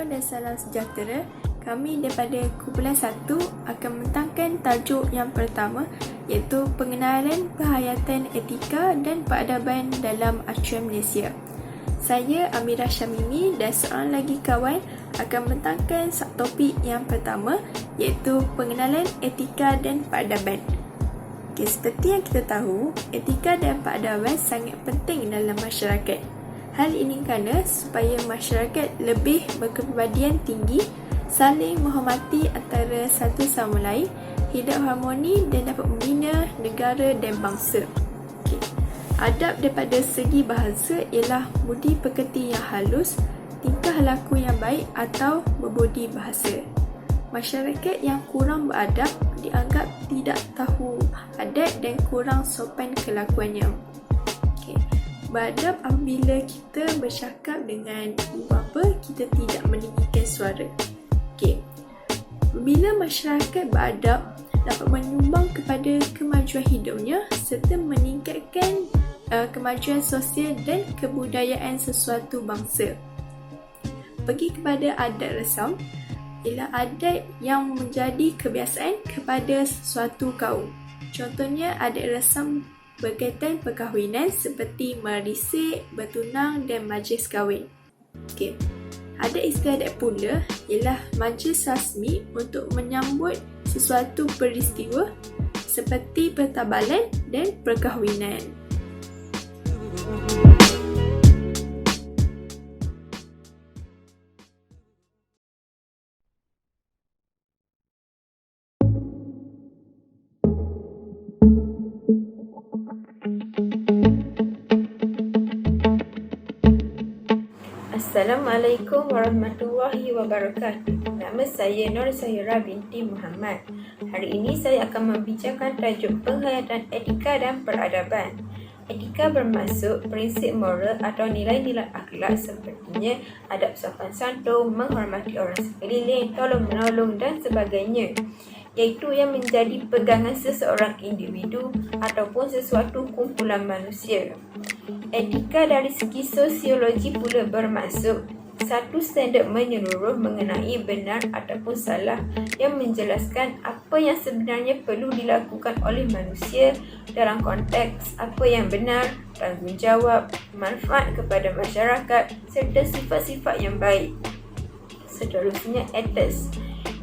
Assalamualaikum dan salam sejahtera. Kami daripada kumpulan 1 akan mentangkan tajuk yang pertama, iaitu pengenalan penghayatan etika dan peradaban dalam acuan Malaysia. Saya Amirah Syamimi dan seorang lagi kawan akan mentangkan subtopik yang pertama, iaitu pengenalan etika dan peradaban. Seperti yang kita tahu, etika dan peradaban sangat penting dalam masyarakat. Hal ini kerana supaya masyarakat lebih berkepribadian tinggi, saling menghormati antara satu sama lain, hidup harmoni dan dapat membina negara dan bangsa. Adab daripada segi bahasa ialah budi pekerti yang halus, tingkah laku yang baik atau berbudi bahasa. Masyarakat yang kurang beradab dianggap tidak tahu adab dan kurang sopan kelakuannya. Beradab apabila kita bercakap dengan ibu bapa, kita tidak meninggikan suara. Bila masyarakat beradab, dapat menyumbang kepada kemajuan hidupnya serta meningkatkan kemajuan sosial dan kebudayaan sesuatu bangsa. Pergi kepada adat resam, ialah adat yang menjadi kebiasaan kepada sesuatu kaum. Contohnya adat resam berkaitan perkahwinan seperti merisik, bertunang dan majlis kahwin. Ada istiadat pula ialah majlis rasmi untuk menyambut sesuatu peristiwa seperti pertabalan dan perkahwinan. Assalamualaikum warahmatullahi wabarakatuh. Nama saya Nur Sahira binti Muhammad. Hari ini saya akan membicarakan tajuk penghayatan etika dan peradaban. Etika bermaksud prinsip moral atau nilai-nilai akhlak sepertinya adab sopan santun, menghormati orang sekeliling, tolong-menolong dan sebagainya, iaitu yang menjadi pegangan seseorang individu ataupun sesuatu kumpulan manusia. Etika dari segi sosiologi pula bermaksud satu standard menyeluruh mengenai benar ataupun salah yang menjelaskan apa yang sebenarnya perlu dilakukan oleh manusia dalam konteks apa yang benar, tanggungjawab, manfaat kepada masyarakat serta sifat-sifat yang baik. Seterusnya etos.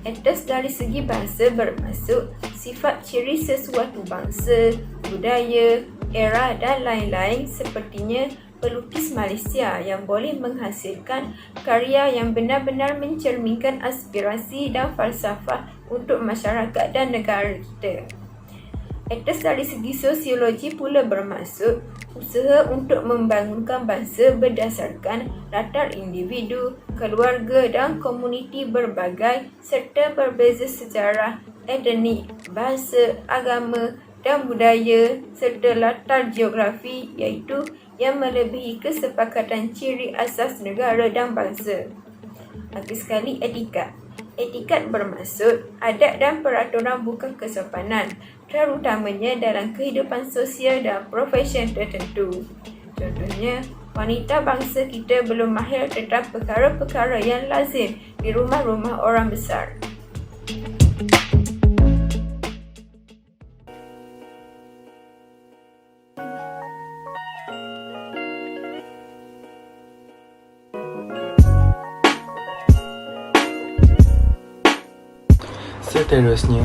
Etos dari segi bahasa bermaksud sifat ciri sesuatu bangsa, budaya, era dan lain-lain sepertinya pelukis Malaysia yang boleh menghasilkan karya yang benar-benar mencerminkan aspirasi dan falsafah untuk masyarakat dan negara kita. Etos dari segi sosiologi pula bermaksud usaha untuk membangunkan bangsa berdasarkan latar individu, keluarga dan komuniti berbagai serta berbeza sejarah, etnik, bahasa, agama dan budaya serta latar geografi, iaitu yang melebihi kesepakatan ciri asas negara dan bangsa. Lagi sekali etikat. Etikat bermaksud adat dan peraturan bukan kesopanan, terutamanya dalam kehidupan sosial dan profesion tertentu. Contohnya, wanita bangsa kita belum mahir tentang perkara-perkara yang lazim di rumah-rumah orang besar. Seterusnya,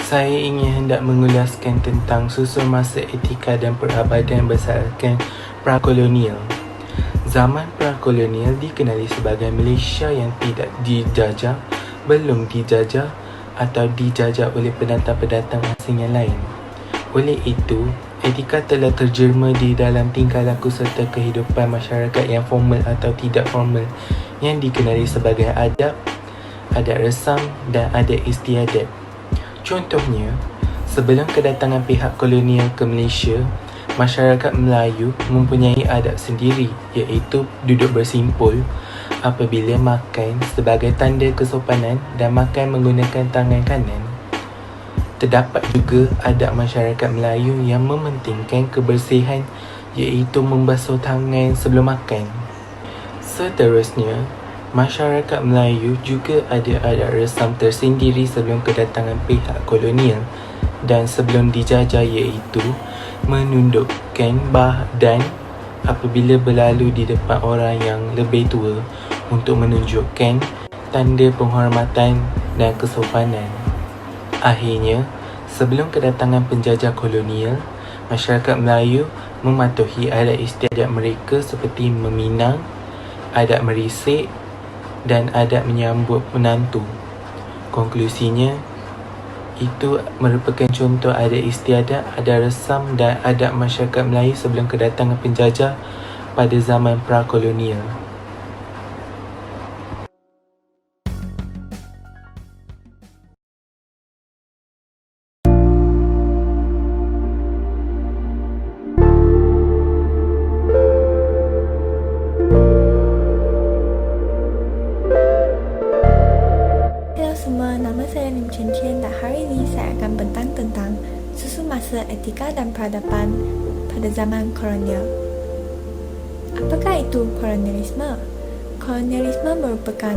saya ingin hendak mengulaskan tentang susun masa etika dan perabatan berdasarkan prakolonial. Zaman prakolonial dikenali sebagai Malaysia yang tidak dijajah, belum dijajah atau dijajah oleh pendatang-pendatang asing yang lain. Oleh itu, etika telah terjelma di dalam tingkah laku serta kehidupan masyarakat yang formal atau tidak formal yang dikenali sebagai adab, adat resam dan adat istiadat. Contohnya, sebelum kedatangan pihak kolonial ke Malaysia, masyarakat Melayu mempunyai adab sendiri, iaitu duduk bersimpul apabila makan sebagai tanda kesopanan dan makan menggunakan tangan kanan. Terdapat juga adab masyarakat Melayu yang mementingkan kebersihan, iaitu membasuh tangan sebelum makan. Seterusnya, Masyarakat Melayu juga ada adat resam tersendiri sebelum kedatangan pihak kolonial dan sebelum dijajah, iaitu menundukkan badan apabila berlalu di depan orang yang lebih tua untuk menunjukkan tanda penghormatan dan kesopanan. Akhirnya, sebelum kedatangan penjajah kolonial, masyarakat Melayu mematuhi adat istiadat mereka seperti meminang, adat merisik dan adat menyambut menantu. Konklusinya, itu merupakan contoh adat istiadat, adat resam dan adat masyarakat Melayu sebelum kedatangan penjajah pada zaman prakolonial. Hello semua, nama saya Lim Chen Chen dan hari ini saya akan bentang tentang susun masa etika dan peradaban pada zaman kolonial. Apakah itu kolonialisme? Kolonialisme merupakan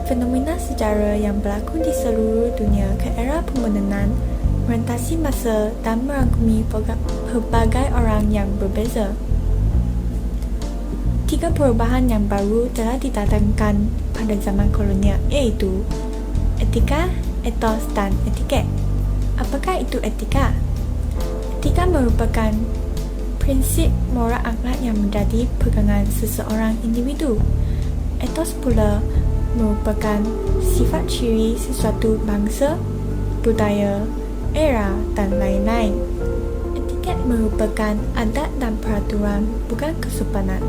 fenomena sejarah yang berlaku di seluruh dunia ke era pemodenan, merentasi masa dan merangkumi pelbagai orang yang berbeza. 3 perubahan yang baru telah didatangkan pada zaman kolonial, iaitu etika, etos dan etiket. Apakah itu etika? Etika merupakan prinsip moral akhlak yang menjadi pegangan seseorang individu. Etos pula merupakan sifat ciri sesuatu bangsa, budaya, era dan lain-lain. Etiket merupakan adat dan peraturan, bukan kesopanan.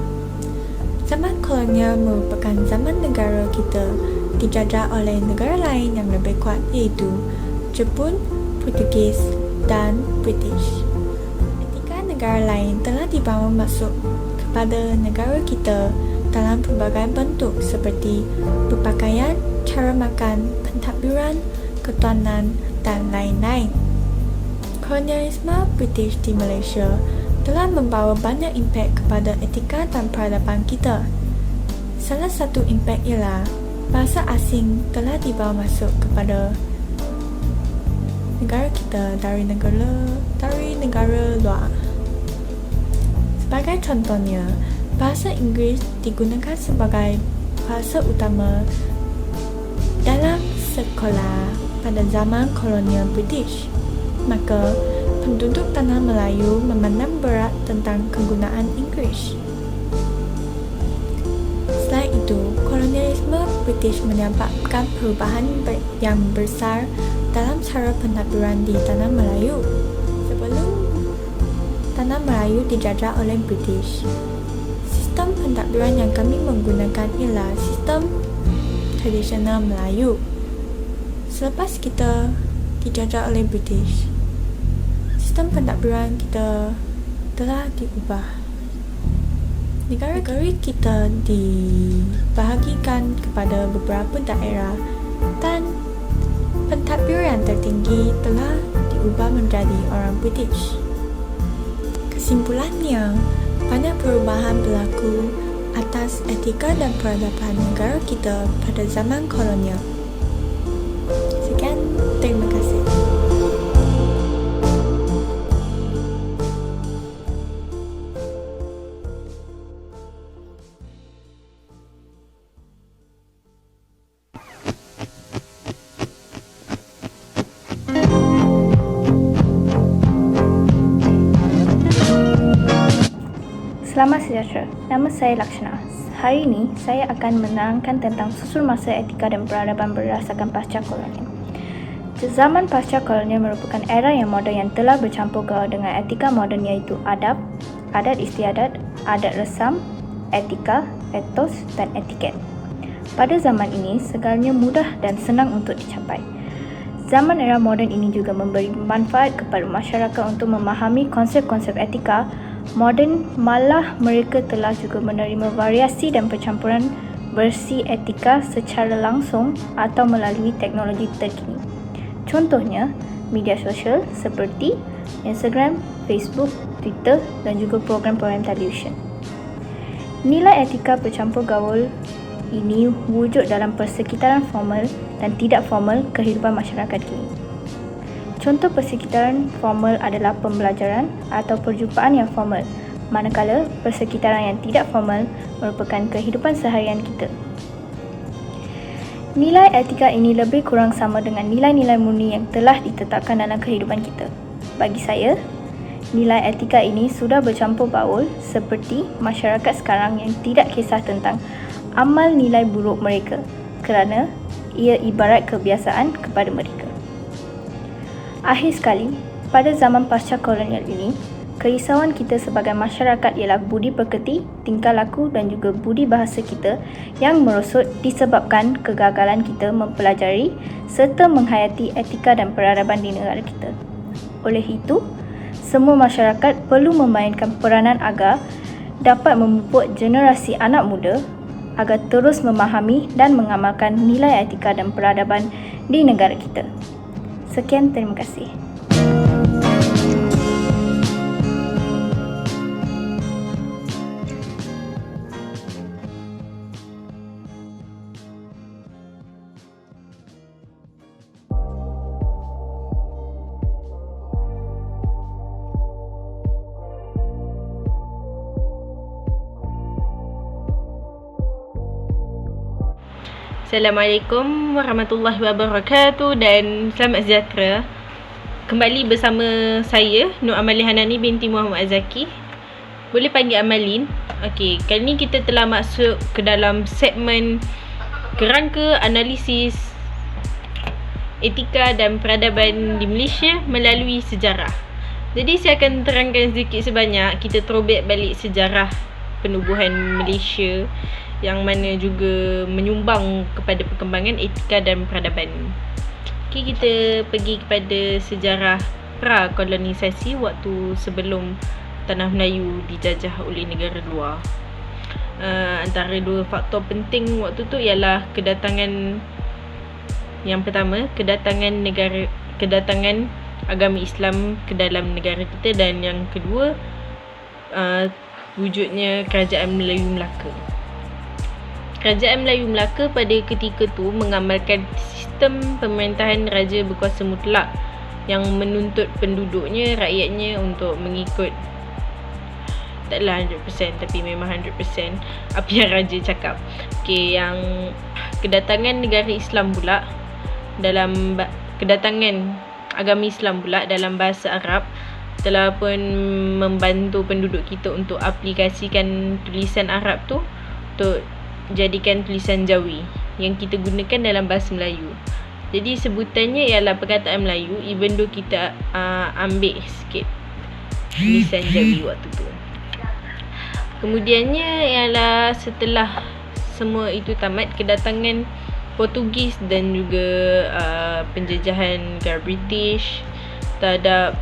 Zaman kolonial merupakan zaman negara kita dijajah oleh negara lain yang lebih kuat, iaitu Jepun, Portugis dan British. Etika negara lain telah dibawa masuk kepada negara kita dalam pelbagai bentuk seperti berpakaian, cara makan, pentadbiran, ketuanan dan lain-lain. Kolonialisme British di Malaysia telah membawa banyak impak kepada etika dan peradaban kita. Salah satu impak ialah bahasa asing telah dibawa masuk kepada negara kita dari negara luar. Sebagai contohnya, bahasa Inggeris digunakan sebagai bahasa utama dalam sekolah pada zaman kolonial British. Maka, penduduk tanah Melayu memandang berat tentang kegunaan Inggeris. Selain itu, kolonialisme British menyebabkan perubahan yang besar dalam cara pentadbiran di tanah Melayu. Sebelum tanah Melayu dijajah oleh British, sistem pentadbiran yang kami menggunakan ialah sistem tradisional Melayu. Selepas kita dijajah oleh British, sistem pentadbiran kita telah diubah. Negara kita dibahagikan kepada beberapa daerah dan pentadbiran tertinggi telah diubah menjadi orang British. Kesimpulannya, banyak perubahan berlaku atas etika dan peradaban negara kita pada zaman kolonial. Sekian, terima kasih. Selamat sejahtera, nama saya Lakshana. Hari ini, saya akan menerangkan tentang susun masa etika dan peradaban berdasarkan pasca kolonial. Zaman pasca kolonial merupakan era yang moden yang telah bercampur gaul dengan etika moden, iaitu adab, adat istiadat, adat resam, etika, etos dan etiket. Pada zaman ini, segalanya mudah dan senang untuk dicapai. Zaman era moden ini juga memberi manfaat kepada masyarakat untuk memahami konsep-konsep etika moden, malah mereka telah juga menerima variasi dan percampuran versi etika secara langsung atau melalui teknologi terkini. Contohnya, media sosial seperti Instagram, Facebook, Twitter dan juga program-program televisyen. Nilai etika bercampur gaul ini wujud dalam persekitaran formal dan tidak formal kehidupan masyarakat kini. Contoh persekitaran formal adalah pembelajaran atau perjumpaan yang formal, manakala persekitaran yang tidak formal merupakan kehidupan seharian kita. Nilai etika ini lebih kurang sama dengan nilai-nilai murni yang telah ditetapkan dalam kehidupan kita. Bagi saya, nilai etika ini sudah bercampur baur seperti masyarakat sekarang yang tidak kisah tentang amal nilai buruk mereka kerana ia ibarat kebiasaan kepada mereka. Akhir sekali, pada zaman pasca kolonial ini, kerisauan kita sebagai masyarakat ialah budi pekerti, tingkah laku dan juga budi bahasa kita yang merosot disebabkan kegagalan kita mempelajari serta menghayati etika dan peradaban di negara kita. Oleh itu, semua masyarakat perlu memainkan peranan agar dapat memupuk generasi anak muda agar terus memahami dan mengamalkan nilai etika dan peradaban di negara kita. Sekian, terima kasih. Assalamualaikum warahmatullahi wabarakatuh dan selamat sejahtera. Kembali bersama saya Nur Amalin Hanani binti Muhammad Azaki. Boleh panggil Amalin. Okey, kali ni kita telah masuk ke dalam segmen kerangka analisis etika dan peradaban di Malaysia melalui sejarah. Jadi saya akan terangkan sedikit sebanyak, kita throwback balik sejarah penubuhan Malaysia yang mana juga menyumbang kepada perkembangan etika dan peradaban. Okay, kita pergi kepada sejarah pra-kolonisasi waktu sebelum Tanah Melayu dijajah oleh negara luar. Antara dua faktor penting waktu tu ialah kedatangan yang pertama, kedatangan agama Islam ke dalam negara kita, dan yang kedua wujudnya Kerajaan Melayu Melaka. Kerajaan Melayu Melaka pada ketika tu mengamalkan sistem pemerintahan raja berkuasa mutlak yang menuntut penduduknya, rakyatnya untuk mengikut, taklah 100% tapi memang 100% apa yang raja cakap. Okey, yang kedatangan negara Islam pula dalam kedatangan agama Islam pula dalam bahasa Arab telah pun membantu penduduk kita untuk aplikasikan tulisan Arab tu untuk jadikan tulisan Jawi yang kita gunakan dalam bahasa Melayu. Jadi sebutannya ialah perkataan Melayu, even though kita ambil sikit tulisan Jawi waktu tu. Kemudiannya ialah setelah semua itu tamat, kedatangan Portugis dan juga penjajahan negara British terhadap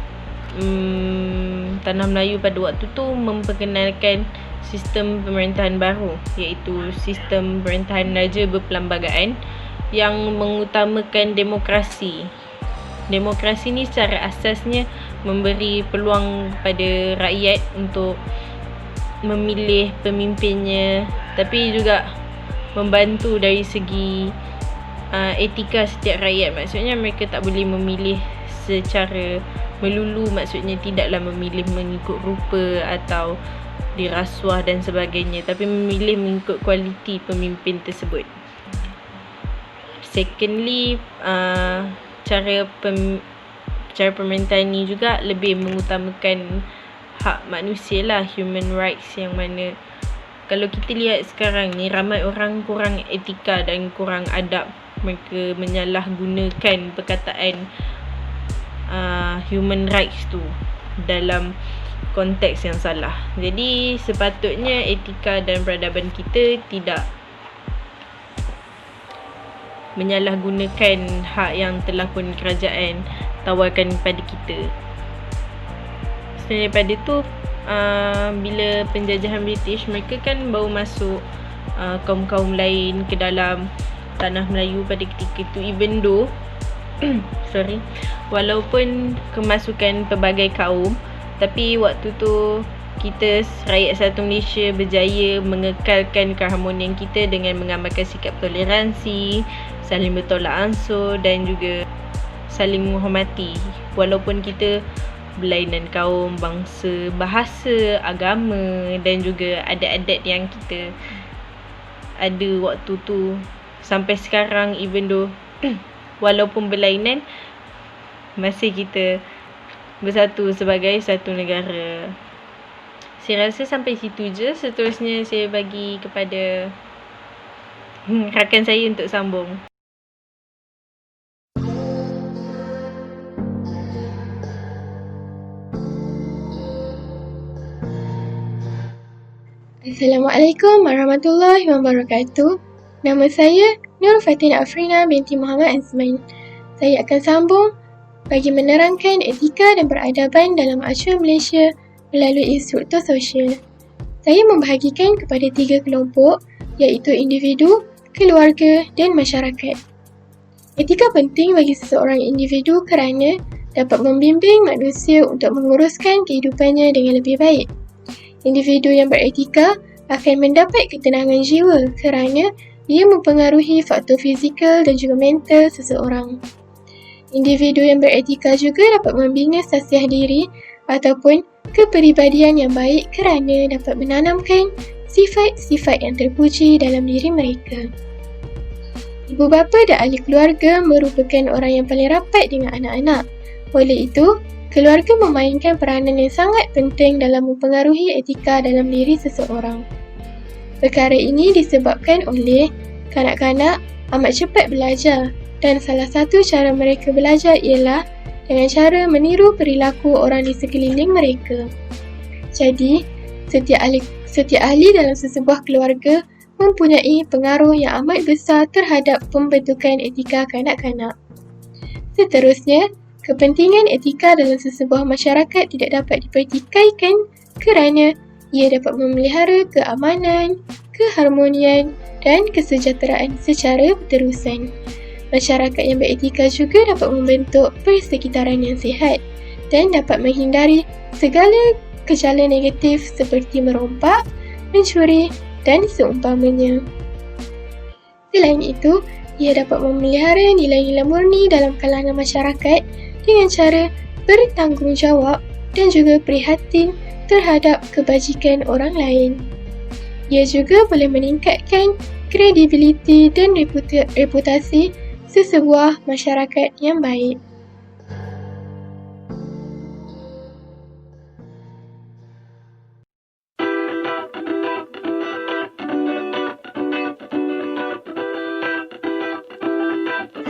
Tanah Melayu pada waktu tu memperkenalkan sistem pemerintahan baru, iaitu sistem pemerintahan raja berperlembagaan yang mengutamakan demokrasi. Demokrasi ni secara asasnya memberi peluang kepada rakyat untuk memilih pemimpinnya, tapi juga membantu dari segi etika setiap rakyat. Maksudnya mereka tak boleh memilih secara melulu, maksudnya tidaklah memilih mengikut rupa atau dirasuah dan sebagainya, tapi memilih mengikut kualiti pemimpin tersebut. Secondly, cara pemerintahan ni juga lebih mengutamakan hak manusia lah, human rights, yang mana kalau kita lihat sekarang ni ramai orang kurang etika dan kurang adab. Mereka menyalahgunakan perkataan human rights tu dalam konteks yang salah. Jadi sepatutnya etika dan peradaban kita tidak menyalahgunakan hak yang telah pun kerajaan tawarkan kepada kita. Selain daripada tu, bila penjajahan British, mereka kan baru masuk kaum-kaum lain ke dalam Tanah Melayu pada ketika itu, even though walaupun kemasukan pelbagai kaum, tapi waktu tu kita rakyat satu Malaysia berjaya mengekalkan keharmonian kita dengan mengamalkan sikap toleransi, saling bertolak ansur dan juga saling menghormati walaupun kita berlainan kaum, bangsa, bahasa, agama dan juga adat-adat yang kita ada waktu tu sampai sekarang, even though walaupun berlainan masih kita bersatu sebagai satu negara. Saya rasa sampai situ je. Seterusnya saya bagi kepada rakan saya untuk sambung. Assalamualaikum warahmatullahi wabarakatuh. Nama saya Nur Fatina Afrina binti Muhammad Azman. Saya akan sambung bagi menerangkan etika dan peradaban dalam acuan Malaysia melalui struktur sosial. Saya membahagikan kepada 3 kelompok iaitu individu, keluarga dan masyarakat. Etika penting bagi seseorang individu kerana dapat membimbing manusia untuk menguruskan kehidupannya dengan lebih baik. Individu yang beretika akan mendapat ketenangan jiwa kerana ia mempengaruhi faktor fizikal dan juga mental seseorang. Individu yang beretika juga dapat membina sasiah diri ataupun kepribadian yang baik kerana dapat menanamkan sifat-sifat yang terpuji dalam diri mereka. Ibu bapa dan ahli keluarga merupakan orang yang paling rapat dengan anak-anak. Oleh itu, keluarga memainkan peranan yang sangat penting dalam mempengaruhi etika dalam diri seseorang. Perkara ini disebabkan oleh kanak-kanak amat cepat belajar dan salah satu cara mereka belajar ialah dengan cara meniru perilaku orang di sekeliling mereka. Jadi, setiap ahli dalam sesebuah keluarga mempunyai pengaruh yang amat besar terhadap pembentukan etika kanak-kanak. Seterusnya, kepentingan etika dalam sesebuah masyarakat tidak dapat dipertikaikan kerana ia dapat memelihara keamanan, keharmonian dan kesejahteraan secara berterusan. Masyarakat yang beretika juga dapat membentuk persekitaran yang sihat dan dapat menghindari segala gejala negatif seperti merompak, mencuri dan seumpamanya. Selain itu, ia dapat memelihara nilai-nilai murni dalam kalangan masyarakat dengan cara bertanggungjawab dan juga prihatin terhadap kebajikan orang lain. Ia juga boleh meningkatkan kredibiliti dan reputasi sesebuah masyarakat yang baik.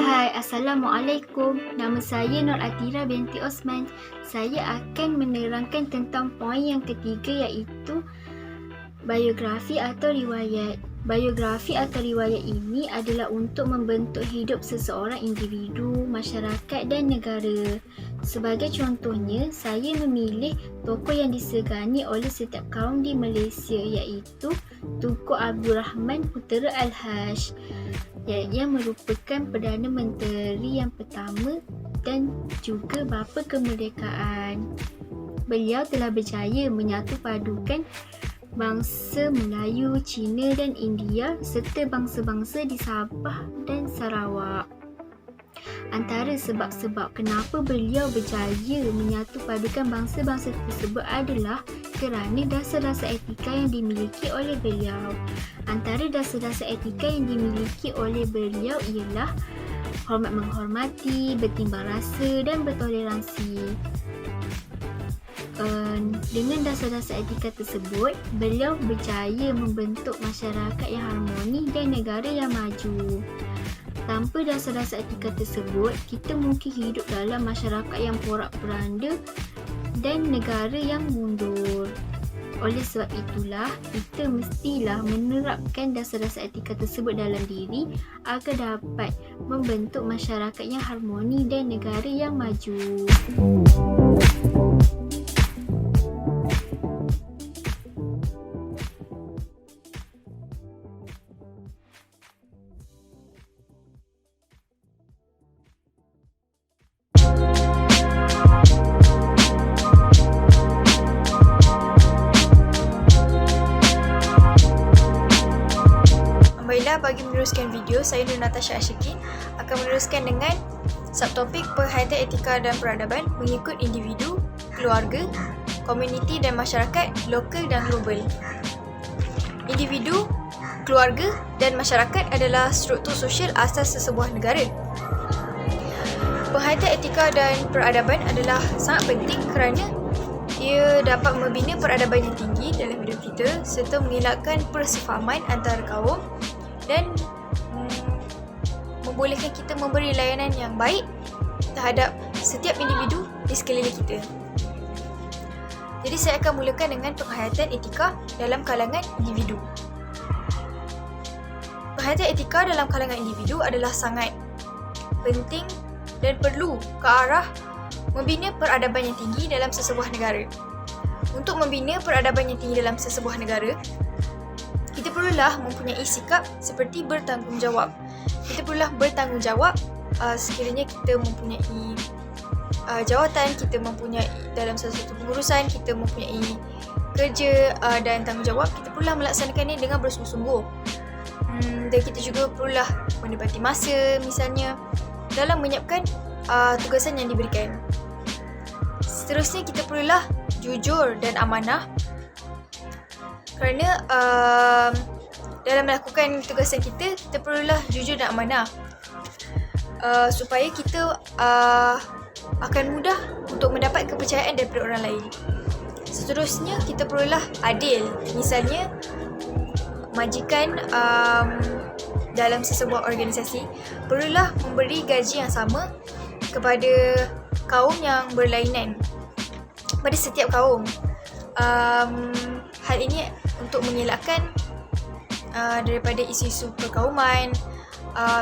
Hai, Assalamualaikum. Nama saya Nur Atira binti Osman. Saya akan menerangkan tentang poin yang ketiga iaitu biografi atau riwayat. Biografi atau riwayat ini adalah untuk membentuk hidup seseorang individu, masyarakat dan negara. Sebagai contohnya, saya memilih tokoh yang disegani oleh setiap kaum di Malaysia iaitu Tunku Abdul Rahman Putera Al-Haj yang merupakan Perdana Menteri yang pertama dan juga bapa kemerdekaan. Beliau telah berjaya menyatu padukan bangsa Melayu, Cina dan India serta bangsa-bangsa di Sabah dan Sarawak. Antara sebab-sebab kenapa beliau berjaya menyatu padukan bangsa-bangsa tersebut adalah kerana dasar-dasar etika yang dimiliki oleh beliau. Antara dasar-dasar etika yang dimiliki oleh beliau ialah hormat menghormati, bertimbang rasa dan bertoleransi. Dengan dasar-dasar etika tersebut, beliau berjaya membentuk masyarakat yang harmoni dan negara yang maju. Tanpa dasar-dasar etika tersebut, kita mungkin hidup dalam masyarakat yang porak-poranda dan negara yang mundur. Oleh sebab itulah, kita mestilah menerapkan dasar-dasar etika tersebut dalam diri agar dapat membentuk masyarakat yang harmoni dan negara yang maju. bagi meneruskan video, saya Nur Natasha Ashikin akan meneruskan dengan subtopik penghayatan etika dan peradaban mengikut individu, keluarga, komuniti dan masyarakat lokal dan global. Individu, keluarga dan masyarakat adalah struktur sosial asas sesebuah negara. Penghayatan etika dan peradaban adalah sangat penting kerana ia dapat membina peradaban yang tinggi dalam hidup kita serta mengelakkan persefahaman antara kaum dan membolehkan kita memberi layanan yang baik terhadap setiap individu di sekeliling kita. Jadi saya akan mulakan dengan penghayatan etika dalam kalangan individu. Penghayatan etika dalam kalangan individu adalah sangat penting dan perlu ke arah membina peradaban yang tinggi dalam sesebuah negara. Untuk membina peradaban yang tinggi dalam sesebuah negara, kita perlulah mempunyai sikap seperti bertanggungjawab. Kita perlulah bertanggungjawab sekiranya kita mempunyai jawatan, kita mempunyai dalam sesuatu pengurusan, kita mempunyai kerja dan tanggungjawab, kita perlulah melaksanakannya dengan bersungguh-sungguh. Dan kita juga perlulah menepati masa misalnya dalam menyiapkan tugasan yang diberikan. Seterusnya kita perlulah jujur dan amanah kerana dalam melakukan tugasan kita perlulah jujur dan amanah supaya kita akan mudah untuk mendapat kepercayaan daripada orang lain. Seterusnya kita perlulah adil. Misalnya majikan dalam sesebuah organisasi perlulah memberi gaji yang sama kepada kaum yang berlainan, pada setiap kaum. Hal ini untuk mengelakkan daripada isu-isu perkauman,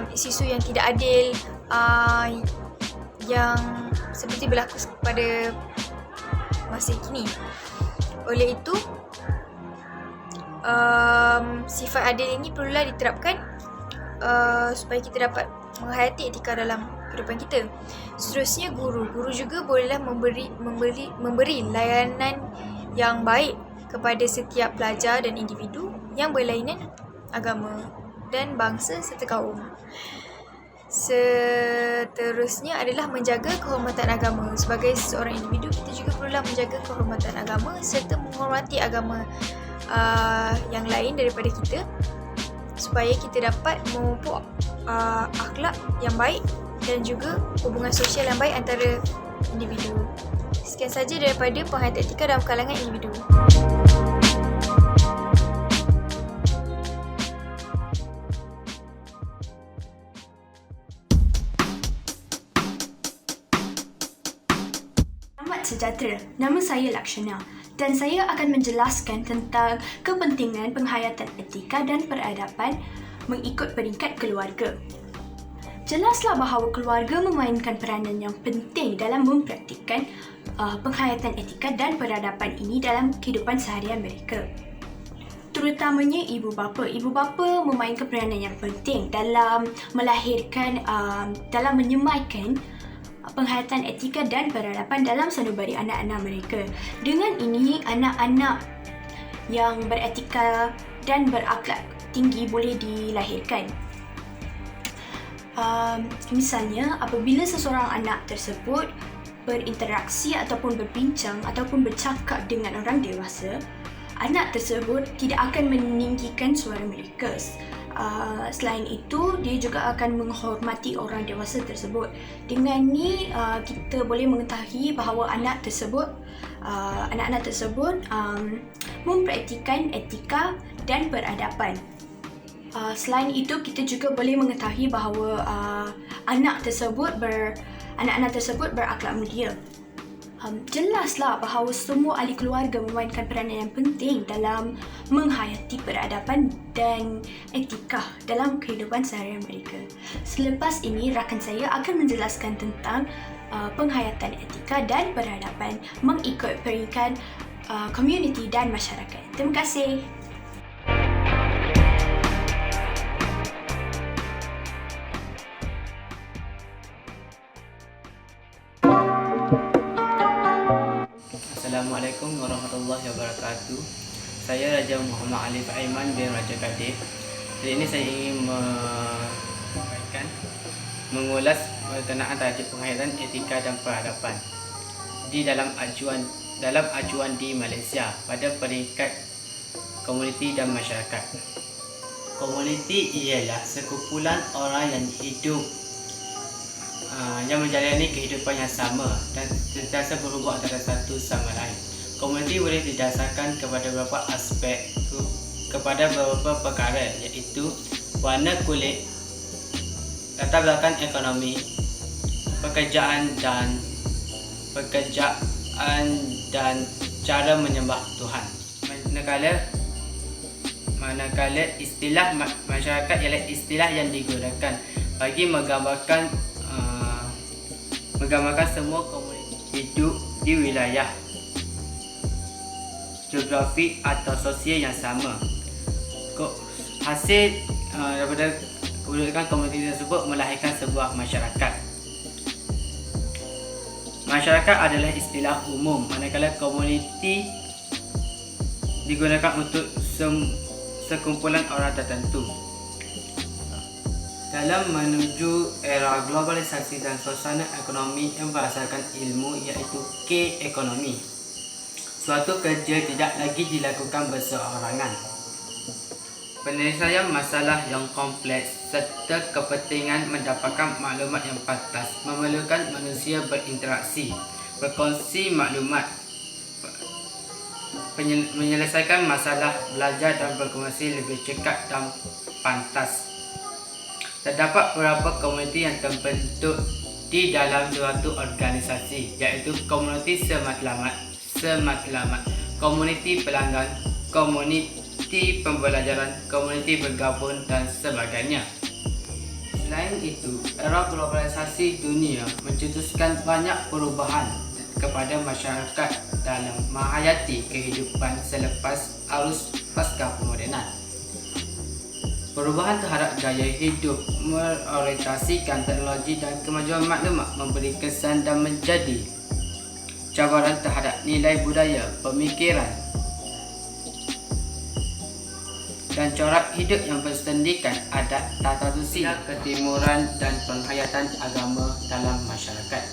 isu-isu yang tidak adil yang seperti berlaku pada masa kini. Oleh itu, sifat adil ini perlulah diterapkan supaya kita dapat menghayati etika dalam kehidupan kita. Seterusnya guru juga bolehlah memberi layanan yang baik kepada setiap pelajar dan individu yang berlainan agama dan bangsa serta kaum. Seterusnya adalah menjaga kehormatan agama. Sebagai seorang individu, kita juga perlulah menjaga kehormatan agama serta menghormati agama yang lain daripada kita supaya kita dapat memupuk akhlak yang baik dan juga hubungan sosial yang baik antara individu. Sekian saja daripada penghayatan etika dalam kalangan individu. Selamat sejahtera, nama saya Lakshana dan saya akan menjelaskan tentang kepentingan penghayatan etika dan peradaban mengikut peringkat keluarga. Jelaslah bahawa keluarga memainkan peranan yang penting dalam mempraktikkan penghayatan etika dan peradaban ini dalam kehidupan seharian mereka. Terutamanya ibu bapa. Ibu bapa memainkan peranan yang penting dalam melahirkan, dalam menyemaikan penghayatan etika dan peradaban dalam sanubari anak-anak mereka. Dengan ini, anak-anak yang beretika dan berakhlak tinggi boleh dilahirkan. Misalnya, apabila seseorang anak tersebut berinteraksi ataupun berbincang ataupun bercakap dengan orang dewasa, anak tersebut tidak akan meninggikan suara mereka. Selain itu, dia juga akan menghormati orang dewasa tersebut. Dengan ni, kita boleh mengetahui bahawa anak-anak tersebut mempraktikkan etika dan peradaban. Selain itu, kita juga boleh mengetahui bahawa anak-anak tersebut berakhlak mulia. Jelaslah bahawa semua ahli keluarga memainkan peranan yang penting dalam menghayati peradaban dan etika dalam kehidupan seharian mereka. Selepas ini, rakan saya akan menjelaskan tentang penghayatan etika dan peradaban mengikut peringkat komuniti dan masyarakat. Terima kasih. Assalamualaikum warahmatullahi wabarakatuh. Saya Raja Muhammad Alif Aiman bin Raja Kadir. Jadi ini saya ingin mengulas berkenaan tajuk penghayatan etika dan peradaban di dalam acuan di Malaysia pada peringkat komuniti dan masyarakat. Komuniti ialah sekumpulan orang yang hidup yang menjalani kehidupan yang sama dan sentiasa berhubung antara satu sama lain. Komuniti boleh didasarkan kepada beberapa aspek, kepada beberapa perkara, iaitu warna kulit, latar belakang ekonomi, pekerjaan dan cara menyembah Tuhan. Manakala istilah masyarakat ialah istilah yang digunakan bagi menggambarkan semua komuniti hidup di wilayah geografi atau sosial yang sama. Hasil daripada kedudukan komuniti tersebut melahirkan sebuah masyarakat. Masyarakat adalah istilah umum, manakala komuniti digunakan untuk sekumpulan orang tertentu. Dalam menuju era globalisasi dan suasana ekonomi yang berdasarkan ilmu, iaitu K-ekonomi, suatu kerja tidak lagi dilakukan berseorangan. Penyelesaian masalah yang kompleks serta kepentingan mendapatkan maklumat yang pantas memerlukan manusia berinteraksi, berkongsi maklumat, menyelesaikan masalah, belajar dan berkomunikasi lebih cepat dan pantas. Terdapat beberapa komuniti yang terbentuk di dalam suatu organisasi, iaitu komuniti sematlamat, komuniti pelanggan, komuniti pembelajaran, komuniti bergabung dan sebagainya. Selain itu, era globalisasi dunia mencetuskan banyak perubahan kepada masyarakat dalam menghayati kehidupan selepas arus pasca pemodenan. Perubahan terhadap gaya hidup mengorientasikan teknologi dan kemajuan maklumat memberi kesan dan menjadi cabaran terhadap nilai budaya, pemikiran dan corak hidup yang bersendikan adat, tata usia, ketimuran dan penghayatan agama dalam masyarakat.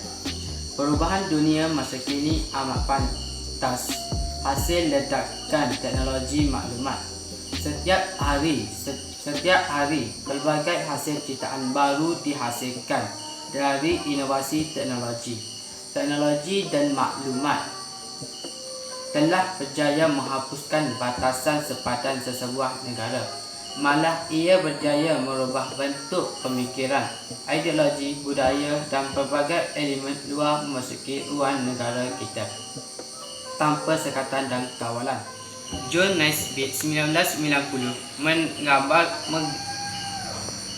Perubahan dunia masa kini amat pantas hasil ledakan teknologi maklumat. Setiap hari pelbagai hasil ciptaan baru dihasilkan dari inovasi teknologi. Teknologi dan maklumat telah berjaya menghapuskan batasan sepadan sesebuah negara. Malah ia berjaya merubah bentuk pemikiran, ideologi, budaya dan pelbagai elemen luar memasuki ruang negara kita tanpa sekatan dan kawalan. John Naisbitt 1990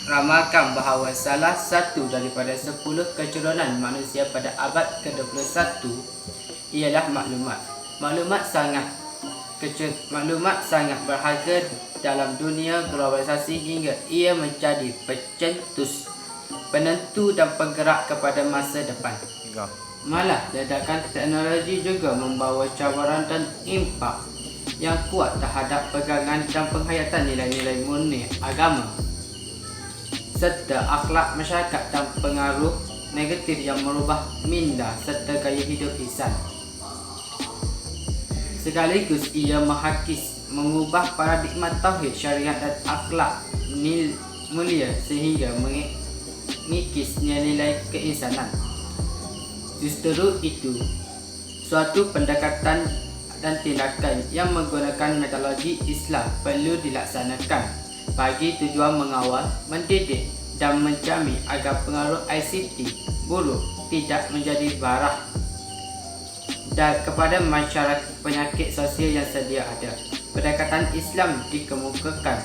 meramalkan bahawa salah satu daripada 10 kecuronan manusia pada abad ke-21 ialah maklumat. Maklumat sangat berharga dalam dunia globalisasi hingga ia menjadi penentu dan penggerak kepada masa depan. Malah, ledakan teknologi juga membawa cabaran dan impak yang kuat terhadap pegangan dan penghayatan nilai-nilai murni agama serta akhlak masyarakat dan pengaruh negatif yang merubah minda serta gaya hidup insan. Sekaligus ia mengubah paradigma tauhid, syariat dan akhlak mulia sehingga mengikis nilai keinsanan. Justru itu, suatu pendekatan dan tindakan yang menggunakan metodologi Islam perlu dilaksanakan bagi tujuan mengawal, mendidik dan menjamin agar pengaruh ICT buruk tidak menjadi barah dan kepada masyarakat penyakit sosial yang sedia ada. Pendekatan Islam dikemukakan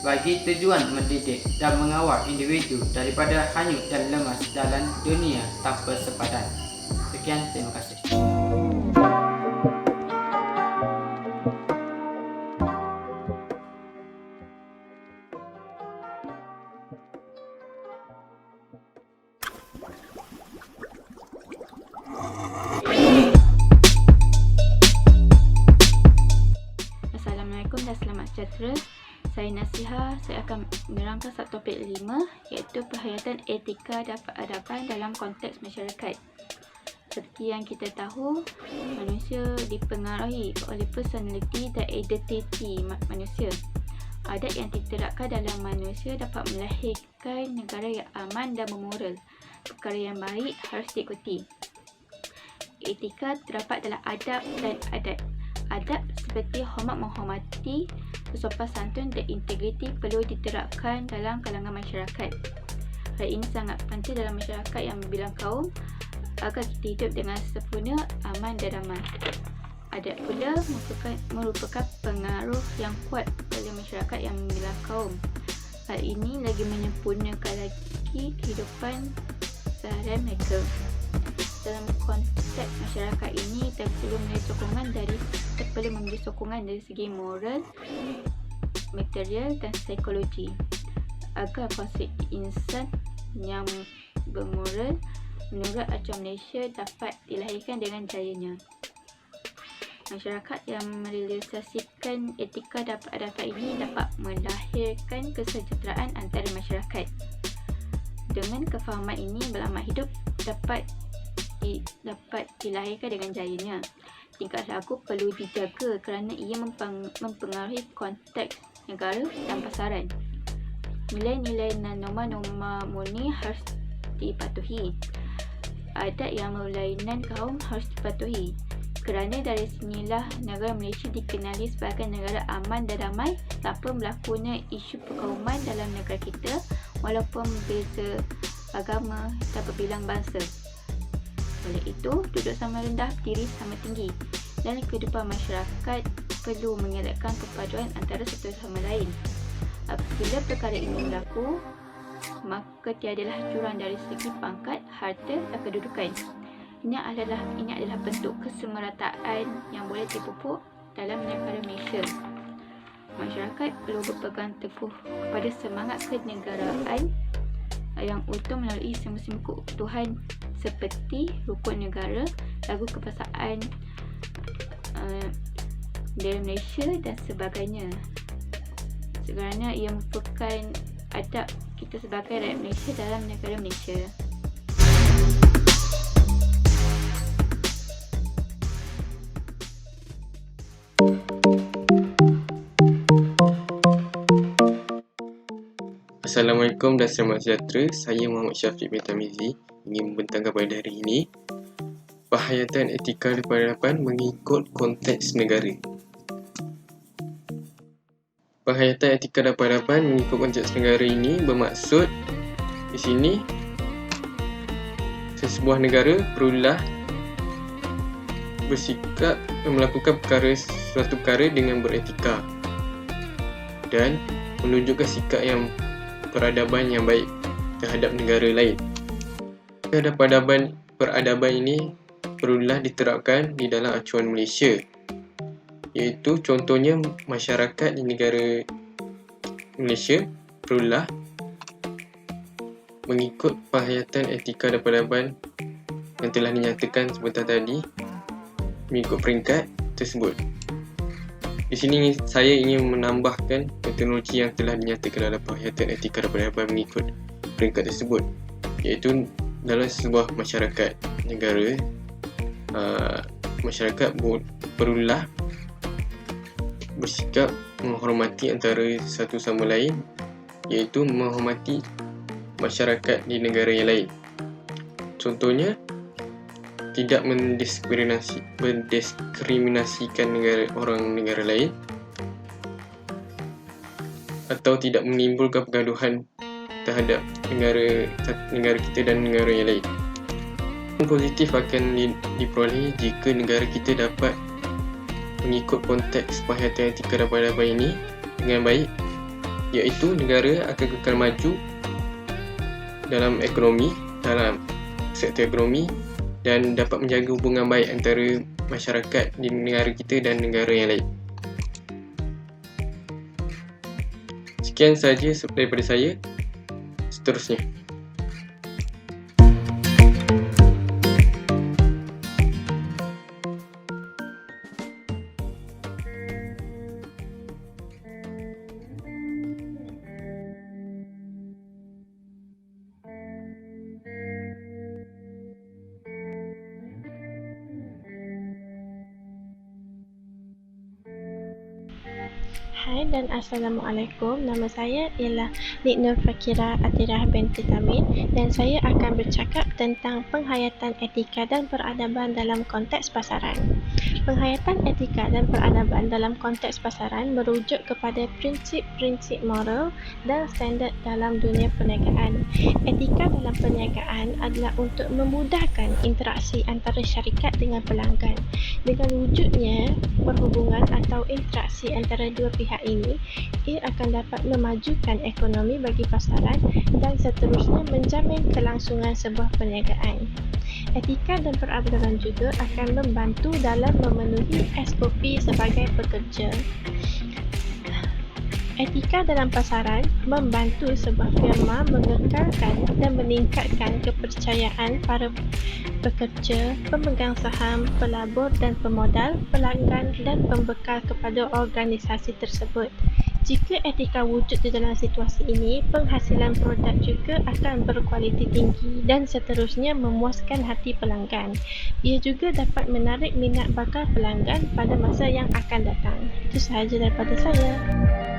bagi tujuan mendidik dan mengawal individu daripada hanyut dan lemas dalam dunia tanpa sepadan. Sekian, terima kasih. Assalamualaikum dan selamat sejahtera. saya Nasiha, saya akan menerangkan subtopik 5 iaitu penghayatan etika dan peradaban dalam konteks masyarakat. Seperti yang kita tahu, manusia dipengaruhi oleh personality dan identiti manusia. Adat yang diterapkan dalam manusia dapat melahirkan negara yang aman dan bermoral. Perkara yang baik harus diikuti. Etika terdapat dalam adab dan adat. Adab seperti hormat menghormati, bersopan santun dan integriti perlu diterapkan dalam kalangan masyarakat. Hal ini sangat penting dalam masyarakat yang berbilang kaum agar kita hidup dengan sempurna, aman dan damai. Adat pula merupakan pengaruh yang kuat pada masyarakat yang berbilang kaum. Hal ini lagi menyempurnakan lagi kehidupan seharian mereka. Dalam konteks masyarakat ini, kita perlu memberi sokongan dari segi moral, material dan psikologi agar konsep insan yang bermoral menurut acuan Malaysia dapat dilahirkan dengan jayanya. Masyarakat yang merealisasikan etika dan peradaban ini dapat melahirkan kesejahteraan antara masyarakat. Dengan kefahaman ini, berlamat hidup dapat dilahirkan dengan jayanya. Tingkah laku perlu dijaga kerana ia mempengaruhi konteks negara dan pasaran. Nilai-nilai dan norma-norma murni harus dipatuhi. Adat yang berlainan kaum harus dipatuhi. Kerana dari sinilah negara Malaysia dikenali sebagai negara aman dan damai tanpa berlakunya isu perkauman dalam negara kita walaupun berbeza agama dan berbilang bangsa. Oleh itu, duduk sama rendah, berdiri sama tinggi. Dan kehidupan masyarakat perlu mengelakkan perpaduan antara satu sama lain. Apabila perkara ini berlaku, maka tiadalah jurang dari segi pangkat, harta dan kedudukan. Ini adalah bentuk kesemerataan yang boleh dipupuk dalam negara Malaysia. Masyarakat perlu berpegang teguh kepada semangat kenegaraan yang utuh melalui semua keutuhan seperti rukun negara, lagu kebangsaan dari Malaysia dan sebagainya. Kerana ia merupakan adab kita sebagai rakyat Malaysia dalam negara Malaysia. Assalamualaikum dan selamat sejahtera. Saya Muhammad Syafiq bin Tamizi ingin membentangkan pada hari ini penghayatan etika dan peradaban mengikut konteks negara. Penghayatan etika dan peradaban mengikut konteks negara ini bermaksud di sini sesebuah negara perlulah bersikap melakukan suatu perkara dengan beretika dan menunjukkan sikap yang peradaban yang baik terhadap negara lain. Peradaban ini perlulah diterapkan di dalam acuan Malaysia, iaitu contohnya masyarakat di negara Malaysia perlulah mengikut penghayatan etika dan peradaban yang telah dinyatakan sebentar tadi mengikut peringkat tersebut. Di sini saya ingin menambahkan teknologi yang telah dinyatakan dalam penghayatan etika dan peradaban mengikut peringkat tersebut, iaitu dalam sebuah masyarakat negara, masyarakat perlulah bersikap menghormati antara satu sama lain, iaitu menghormati masyarakat di negara yang lain. Contohnya, tidak mendiskriminasikan orang negara lain atau tidak menimbulkan pergaduhan terhadap negara kita dan negara yang lain. Positif akan diperoleh jika negara kita dapat mengikut konteks penghayatan etika dan peradaban ini dengan baik, iaitu negara akan kekal maju dalam sektor ekonomi dan dapat menjaga hubungan baik antara masyarakat di negara kita dan negara yang lain. Sekian sahaja daripada saya. Seterusnya. dan Assalamualaikum. Nama saya ialah Nik Nur Fakira Atirah binti Tamin dan saya akan bercakap tentang penghayatan etika dan peradaban dalam konteks pasaran. Penghayatan etika dan peradaban dalam konteks pasaran merujuk kepada prinsip-prinsip moral dan standard dalam dunia perniagaan. Etika dalam perniagaan adalah untuk memudahkan interaksi antara syarikat dengan pelanggan. Dengan wujudnya perhubungan atau interaksi antara dua pihak ini, ia akan dapat memajukan ekonomi bagi pasaran dan seterusnya menjamin kelangsungan sebuah perniagaan. Etika dan peradaban juga akan membantu dalam memenuhi SOP sebagai pekerja. Etika dalam pasaran membantu sebuah firma mengekalkan dan meningkatkan kepercayaan para pekerja, pemegang saham, pelabur dan pemodal, pelanggan dan pembekal kepada organisasi tersebut. Jika etika wujud di dalam situasi ini, penghasilan produk juga akan berkualiti tinggi dan seterusnya memuaskan hati pelanggan. Ia juga dapat menarik minat bakal pelanggan pada masa yang akan datang. Itu sahaja daripada saya.